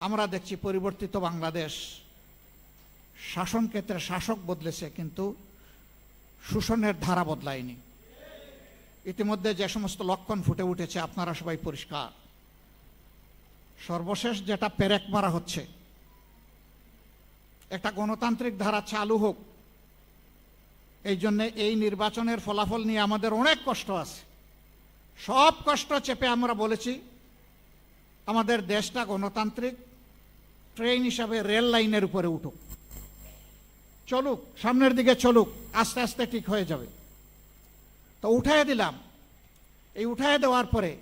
আমরা দেখছি পরিবর্তিত বাংলাদেশ, শাসন ক্ষেত্রে শাসক বদলেছে কিন্তু শোষণের ধারা বদলায়নি। ইতিমধ্যে যে সমস্ত লক্ষণ ফুটে উঠেছে আপনারা সবাই পরিষ্কার। সর্বশেষ যেটা পেরেক মারা হচ্ছে, একটা গণতান্ত্রিক ধারা চালু হোক, এই জন্যে এই নির্বাচনের ফলাফল নিয়ে আমাদের অনেক কষ্ট আছে। সব কষ্ট চেপে আমরা বলেছি আমাদের দেশটা গণতান্ত্রিক ট্রেন হিসাবে রেল লাইনের উপরে উঠুক, চলুক, সামনের দিকে চলুক, আস্তে আস্তে ঠিক হয়ে যাবে। তো উঠায় দিলাম। এই উঠায় দেওয়ার পরে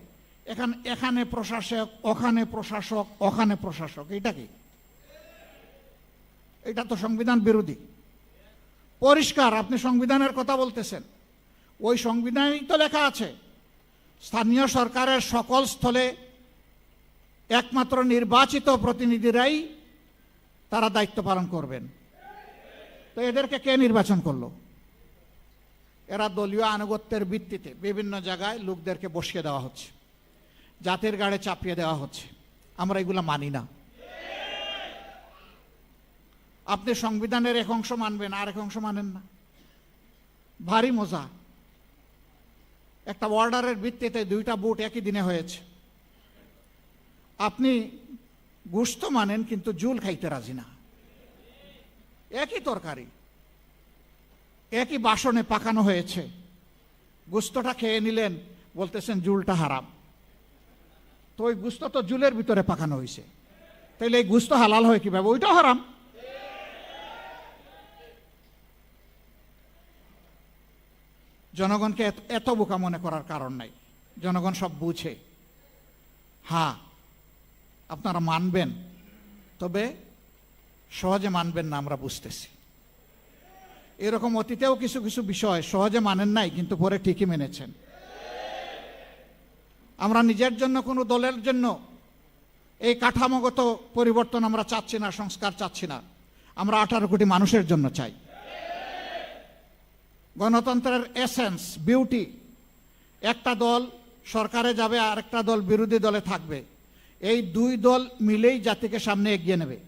এখানে প্রশাসক, ওখানে প্রশাসক, ওখানে প্রশাসক, এইটা কি? এটা তো সংবিধান বিরোধী। পরিষ্কার আপনি সংবিধানের কথা বলতেছেন, ওই সংবিধানেই তো লেখা আছে স্থানীয় সরকারের সকল স্থলে একমাত্র নির্বাচিত প্রতিনিধিরাই তারা দায়িত্ব পালন করবেন। তো এদেরকে কে নির্বাচন করলো? এরা দলীয় আনুগত্যের ভিত্তিতে বিভিন্ন জায়গায় লোকদেরকে বসিয়ে দেওয়া হচ্ছে, জাতির গাড়ে চাপিয়ে দেওয়া হচ্ছে। আমরা এগুলো মানি না। আপনি সংবিধানের এক অংশ মানবেন, আর এক অংশ মানেন না। ভারী মজা। একটা অর্ডারের ভিত্তিতে দুইটা ভোট একই দিনে হয়েছে। আপনি গোশত মানেন কিন্তু জুল খাইতে রাজি না। একই তরকারি একই বাসনে পাকানো হয়েছে, গোশতটা খেয়ে নিলেন, বলতেছেন জুলটা হারাম। তো ওই গোশত তো জুলের ভিতরে পাকানো হয়েছে, তাইলে এই গোশত হালাল হয় কিভাবে? ওইটাও হারাম। জনগণকে এত বোকা মনে করার কারণ নাই। জনগণ সব বুঝে। হ্যাঁ, আপনারা মানবেন, তবে সহজে মানবেন না, আমরা বুঝতেছি। এরকম অতীতেও কিছু কিছু বিষয় সহজে মানেন নাই, কিন্তু পরে ঠিকই মেনেছেন। আমরা নিজের জন্য, কোনো দলের জন্য এই কাঠামোগত পরিবর্তন আমরা চাচ্ছি না, সংস্কার চাচ্ছি না। আমরা 18 কোটি মানুষের জন্য চাই। গণতন্ত্রের এসেন্স, বিউটি, একটা দল সরকারে যাবে আর একটা দল বিরোধী দলে থাকবে, এই দুই দল মিলেই জাতিকে সামনে এগিয়ে নেবে।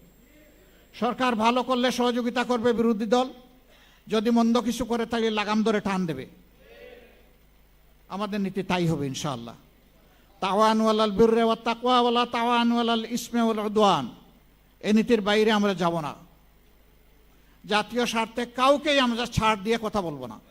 সরকার ভালো করলে সহযোগিতা করবে বিরোধী দল, যদি মন্দ কিছু করে তাহলে লাগাম ধরে টান দেবে। আমাদের নীতি তাই হবে ইনশাআল্লাহ। তাওয়ানু আলাল বিররি ওয়াত তাকওয়া ওয়ালা তাওয়ানু আলাল ইসমি ওয়াল উদওয়ান। এই নীতির বাইরে আমরা যাব না। জাতীয় স্বার্থে কাউকেই আমরা ছাড় দিয়ে কথা বলবো না।